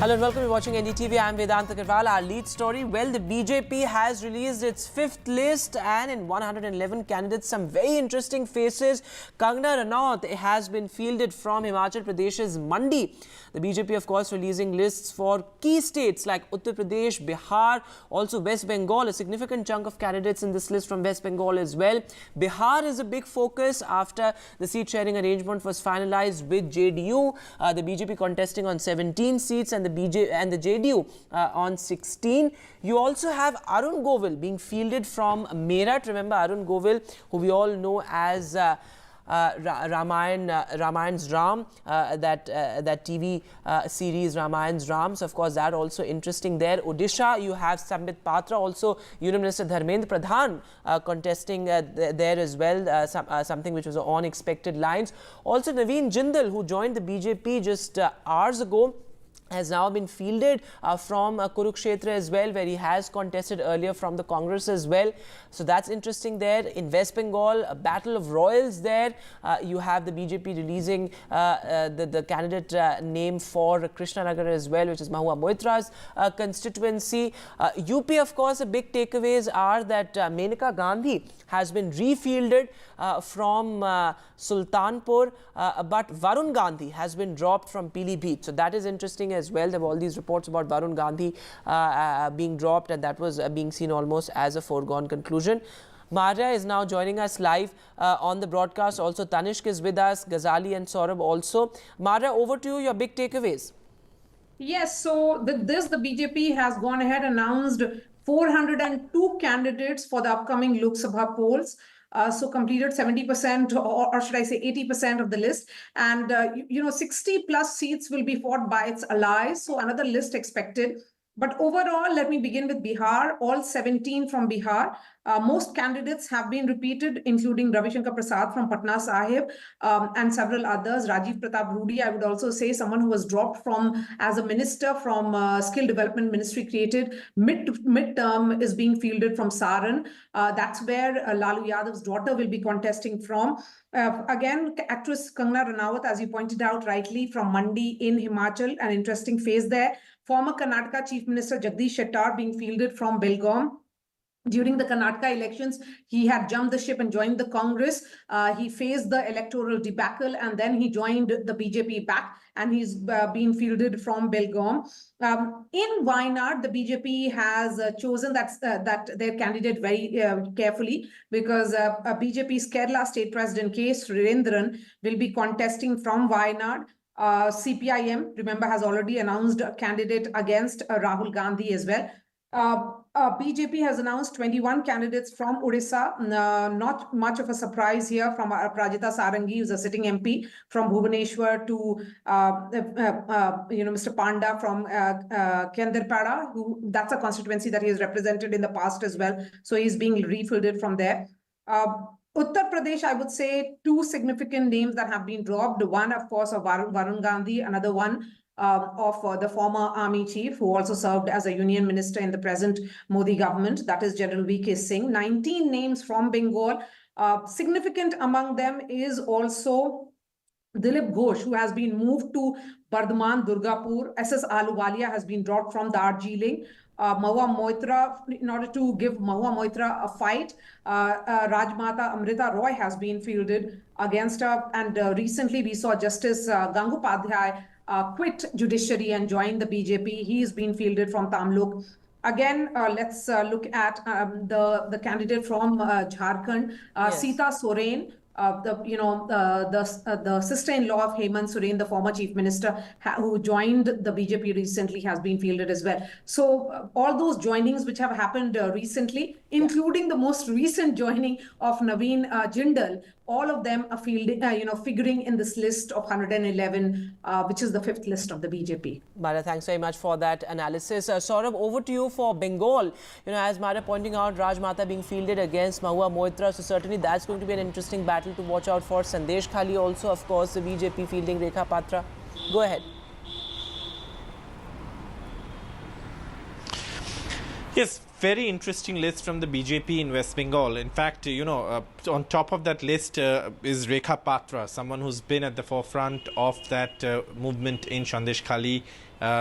Hello and welcome to watching NDTV. I'm Vedant Agarwal. Our lead story, well, the BJP has released its fifth list and in 111 candidates, some very interesting faces. Kangana Ranaut has been fielded from Himachal Pradesh's Mandi. The BJP, of course, releasing lists for key states like Uttar Pradesh, Bihar, also West Bengal. A significant chunk of candidates in this list from West Bengal as well. Bihar is a big focus after the seat-sharing arrangement was finalized with JDU. The BJP contesting on 17 seats and the JDU on 16. You also have Arun Govil being fielded from Meerut. Remember Arun Govil, who we all know as Ramayan's Ram, that TV series Ramayan's Ram. So of course that also interesting there. Odisha, you have Sambit Patra, also Union Minister Dharmendra Pradhan contesting there as well, something which was on unexpected lines. Also Naveen Jindal, who joined the BJP just hours ago, has now been fielded from Kurukshetra as well, where he has contested earlier from the Congress as well. So that's interesting there. In West Bengal, a battle of royals there. You have the BJP releasing the candidate name for Krishnanagar as well, which is Mahua Moitra's constituency. UP, of course, the big takeaways are that Menaka Gandhi has been refielded from Sultanpur, but Varun Gandhi has been dropped from Pilibhit. So that is interesting as well. There were all these reports about Varun Gandhi being dropped, and that was being seen almost as a foregone conclusion. Maria is now joining us live on the broadcast. Also, Tanishq is with us, Ghazali and Saurabh also. Maria, over to you, your big takeaways. Yes, so the BJP has gone ahead and announced 402 candidates for the upcoming Lok Sabha polls. So completed 70% or should I say 80% of the list. And, 60 plus seats will be fought by its allies. So another list expected. But overall, let me begin with Bihar, all 17 from Bihar. Most candidates have been repeated, including Ravi Shankar Prasad from Patna Sahib and several others. Rajiv Pratap Rudy, I would also say, someone who was dropped from as a minister from Skill Development Ministry created midterm, is being fielded from Saran. That's where Lalu Yadav's daughter will be contesting from. Again, actress Kangana Ranaut, as you pointed out rightly, from Mandi in Himachal, an interesting phase there. Former Karnataka Chief Minister Jagdish Shettar being fielded from Belgaum. During the Karnataka elections, he had jumped the ship and joined the Congress. He faced the electoral debacle and then he joined the BJP back, and he's been fielded from Belgaum. In Wayanad, the BJP has chosen that their candidate very carefully, because BJP's Kerala State President K. Surendran will be contesting from Wayanad. CPIM, remember, has already announced a candidate against Rahul Gandhi as well. BJP has announced 21 candidates from Odisha. Not much of a surprise here, from Prajita Sarangi, who's a sitting MP from Bhubaneswar, to Mr. Panda from Kendrapada, who that's a constituency that he has represented in the past as well. So he's being refielded from there. Uttar Pradesh, I would say, two significant names that have been dropped. One, of course, of Varun Gandhi, another one of the former army chief, who also served as a union minister in the present Modi government, that is General V.K. Singh. 19 names from Bengal. Significant among them is also Dilip Ghosh, who has been moved to Bardhaman, Durgapur. SS Ahluwalia has been dropped from Darjeeling. Mahua Moitra, in order to give Mahua Moitra a fight, Rajmata Amrita Roy has been fielded against her. And recently we saw Justice Gangopadhyay quit judiciary and join the BJP. He's been fielded from Tamluk. Again, let's look at the candidate from Jharkhand, yes. Sita Soren. The sister-in-law of Hemant Soren, the former chief minister, who joined the BJP recently, has been fielded as well. So all those joinings which have happened recently, including the most recent joining of Naveen Jindal, all of them are figuring in this list of 111, which is the fifth list of the BJP. Mara, thanks very much for that analysis. Saurabh, over to you for Bengal. As Mara pointing out, Rajmata being fielded against Mahua Moitra, so certainly that's going to be an interesting battle to watch out for. Sandesh Khali also, of course, the BJP fielding Rekha Patra. Go ahead. Yes, very interesting list from the BJP in West Bengal. In fact, on top of that list is Rekha Patra, someone who's been at the forefront of that movement in Sandesh Khali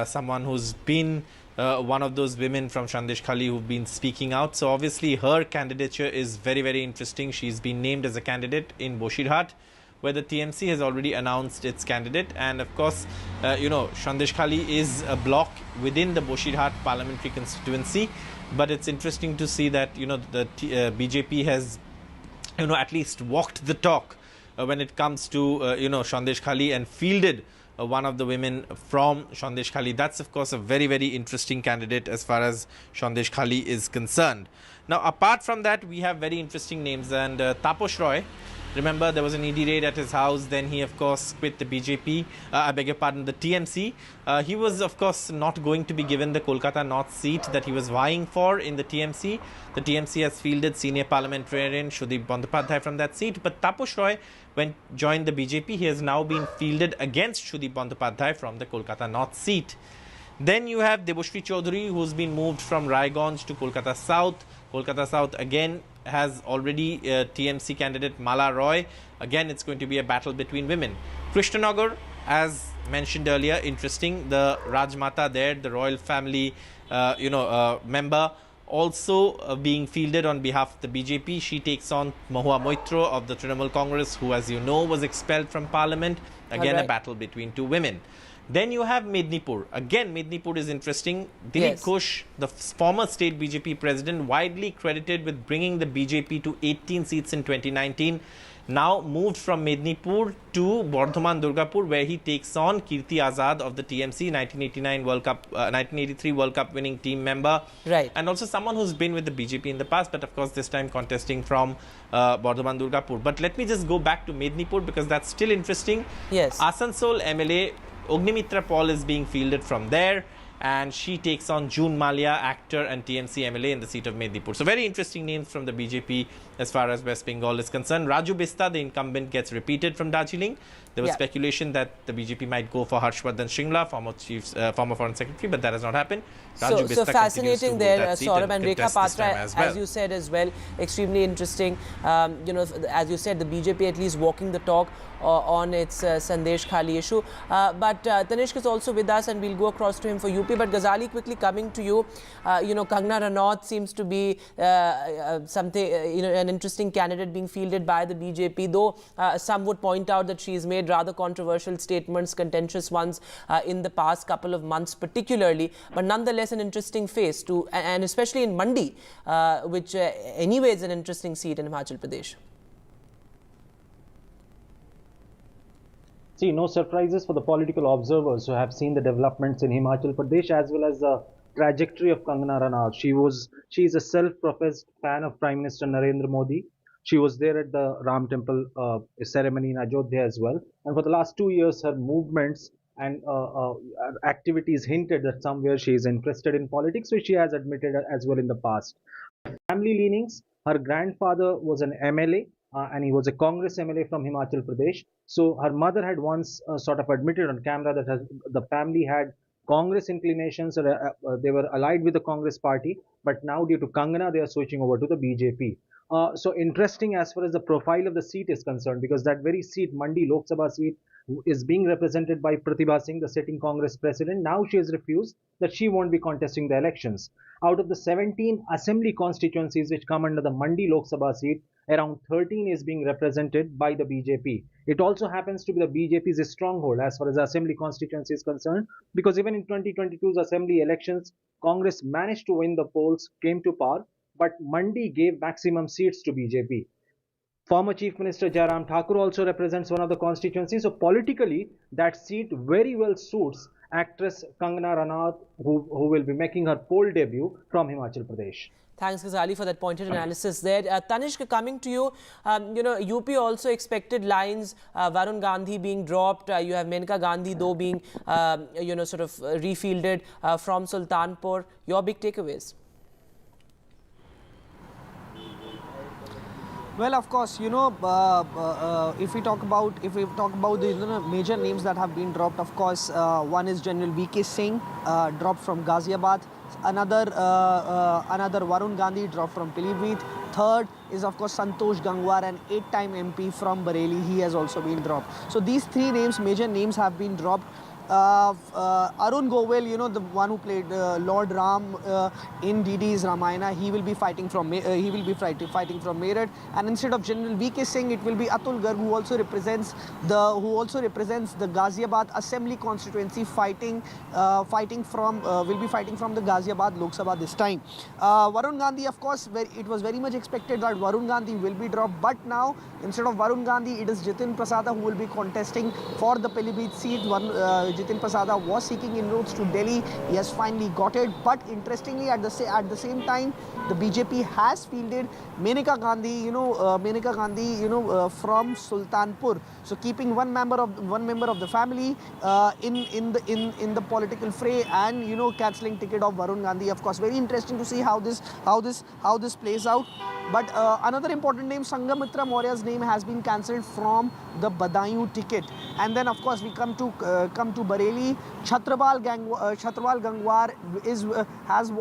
someone who's been one of those women from Sandesh Khali who've been speaking out. So obviously her candidature is very, very interesting. She's been named as a candidate in Boshirhat, where the TMC has already announced its candidate. And of course, Sandesh Khali is a block within the Boshirhat parliamentary constituency. But it's interesting to see that, the BJP has, at least walked the talk when it comes to, Sandesh Khali and fielded one of the women from Sandesh Khali. That's, of course, a very, very interesting candidate as far as Sandesh Khali is concerned. Now, apart from that, we have very interesting names. And Taposh Roy, remember, there was an ED raid at his house. Then he, of course, quit the BJP, the TMC. He was, of course, not going to be given the Kolkata North seat that he was vying for in the TMC. The TMC has fielded senior parliamentarian Sudeep Bandyopadhyay from that seat. But Taposh Roy, when joined the BJP, he has now been fielded against Sudeep Bandyopadhyay from the Kolkata North seat. Then you have Debashri Chaudhary, who's been moved from Raiganj to Kolkata South. Kolkata South again has already TMC candidate Mala Roy. Again, it's going to be a battle between women. Krishnanagar, as mentioned earlier, interesting. The Rajmata there, the royal family, member, also being fielded on behalf of the BJP. She takes on Mahua Moitra of the Trinamool Congress, who, as you know, was expelled from parliament. Again, a battle between two women. Then you have Mednipur. Again, Mednipur is interesting. Dilip Ghosh, the former state BJP president, widely credited with bringing the BJP to 18 seats in 2019, now moved from Mednipur to Bardhaman Durgapur, where he takes on Kirti Azad of the TMC, 1983 World Cup winning team member. Right. And also someone who's been with the BJP in the past, but of course this time contesting from Bardhaman Durgapur. But let me just go back to Mednipur because that's still interesting. Yes. Asansol MLA Ognimitra Paul is being fielded from there, and she takes on June Malia, actor and TMC MLA in the seat of Mednipur. So very interesting names from the BJP as far as West Bengal is concerned. Raju Bista, the incumbent, gets repeated from Darjeeling. There was speculation that the BJP might go for Harshvardhan Shringla, former foreign secretary, but that has not happened. Raju Bista fascinating there, Saurabh, and Rekha Patra, as you said as well, extremely interesting. As you said, the BJP at least walking the talk on its Sandesh Khali issue. But Tanishq is also with us, and we'll go across to him for UP. But Ghazali, quickly coming to you, Kangana Ranaut seems to be an interesting candidate being fielded by the BJP, though some would point out that she's made rather controversial statements, contentious ones in the past couple of months particularly, but nonetheless an interesting face to, and especially in Mandi, which anyway is an interesting seat in Himachal Pradesh. See, no surprises for the political observers who have seen the developments in Himachal Pradesh as well as the trajectory of Kangana Ranaut. She is a self-professed fan of Prime Minister Narendra Modi. She was there at the Ram Temple ceremony in Ajodhya as well. And for the last 2 years, her movements and activities hinted that somewhere she is interested in politics, which she has admitted as well in the past. Family leanings, her grandfather was an MLA. And he was a Congress MLA from Himachal Pradesh. So her mother had once sort of admitted on camera that the family had Congress inclinations, or they were allied with the Congress party, but now due to Kangana, they are switching over to the BJP. So interesting as far as the profile of the seat is concerned, because that very seat, Mandi Lok Sabha seat, is being represented by Pratibha Singh, the sitting Congress president. Now she has refused that she won't be contesting the elections. Out of the 17 assembly constituencies which come under the Mandi Lok Sabha seat, around 13 is being represented by the BJP. It also happens to be the BJP's stronghold as far as the assembly constituency is concerned, because even in 2022's assembly elections, Congress managed to win the polls, came to power, but Mandi gave maximum seats to BJP. Former Chief Minister Jairam Thakur also represents one of the constituencies. So politically, that seat very well suits actress Kangana Ranaut, who will be making her poll debut from Himachal Pradesh. Thanks, Ghazali, for that pointed analysis there. Tanishq, coming to you, UP also expected lines, Varun Gandhi being dropped. You have Menka Gandhi, though, being, sort of refielded from Sultanpur. Your big takeaways? Well, of course, if we talk about the major names that have been dropped, of course, one is General V.K. Singh, dropped from Ghaziabad. Another Varun Gandhi dropped from Pilibhit. Third is, of course, Santosh Gangwar, an 8-time MP from Bareilly. He has also been dropped. So these three names, major names, have been dropped. Arun Govil, you know, the one who played Lord Ram in DD's Ramayana, he will be fighting from Meerut, and instead of General VK Singh, it will be Atul Garg, who also represents the Ghaziabad Assembly constituency, will be fighting from the Ghaziabad Lok Sabha this time. Varun Gandhi, of course, it was very much expected that Varun Gandhi will be dropped, but now instead of Varun Gandhi, it is Jitin Prasada who will be contesting for the Pilibhit seat. Jitin Prasada was seeking inroads to Delhi. He has finally got it. But interestingly, at the same time, the BJP has fielded Menaka Gandhi, from Sultanpur. So keeping one member of the family in the political fray, and cancelling ticket of Varun Gandhi. Of course, very interesting to see how this plays out. But another important name, Sangamitra Maurya's name has been cancelled from the Badaयूं ticket. And then, of course, we come to Bareilly. Chhatrapal Gangwar has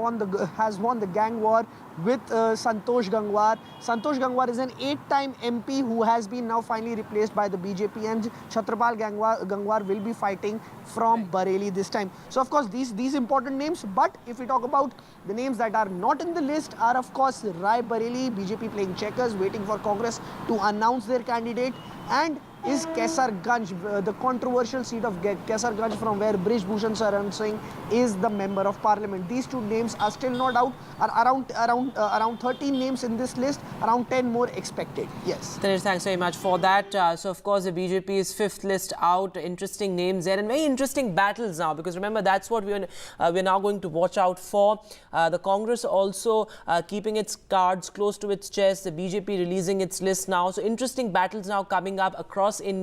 won the gang war with Santosh Gangwar. Santosh Gangwar is an 8-time MP who has been now finally replaced by the BJP, and Chhatrapal Gangwar will be fighting from Bareilly this time. So, of course, these important names. But if we talk about the names that are not in the list, are of course Rai Bareilly, BJP playing checkers, waiting for Congress to announce their candidate, and is Kaisarganj, the controversial seat of Kaisarganj, from where Brij Bhushan Saran Singh is the member of parliament. These two names are still not out. Around 13 names in this list, around 10 more expected. Yes. Dinesh, thanks very much for that. So, of course, the BJP's fifth list out. Interesting names there, and very interesting battles now, because remember, that's what we're now going to watch out for. The Congress also keeping its cards close to its chest. The BJP releasing its list now. So, interesting battles now coming up across India.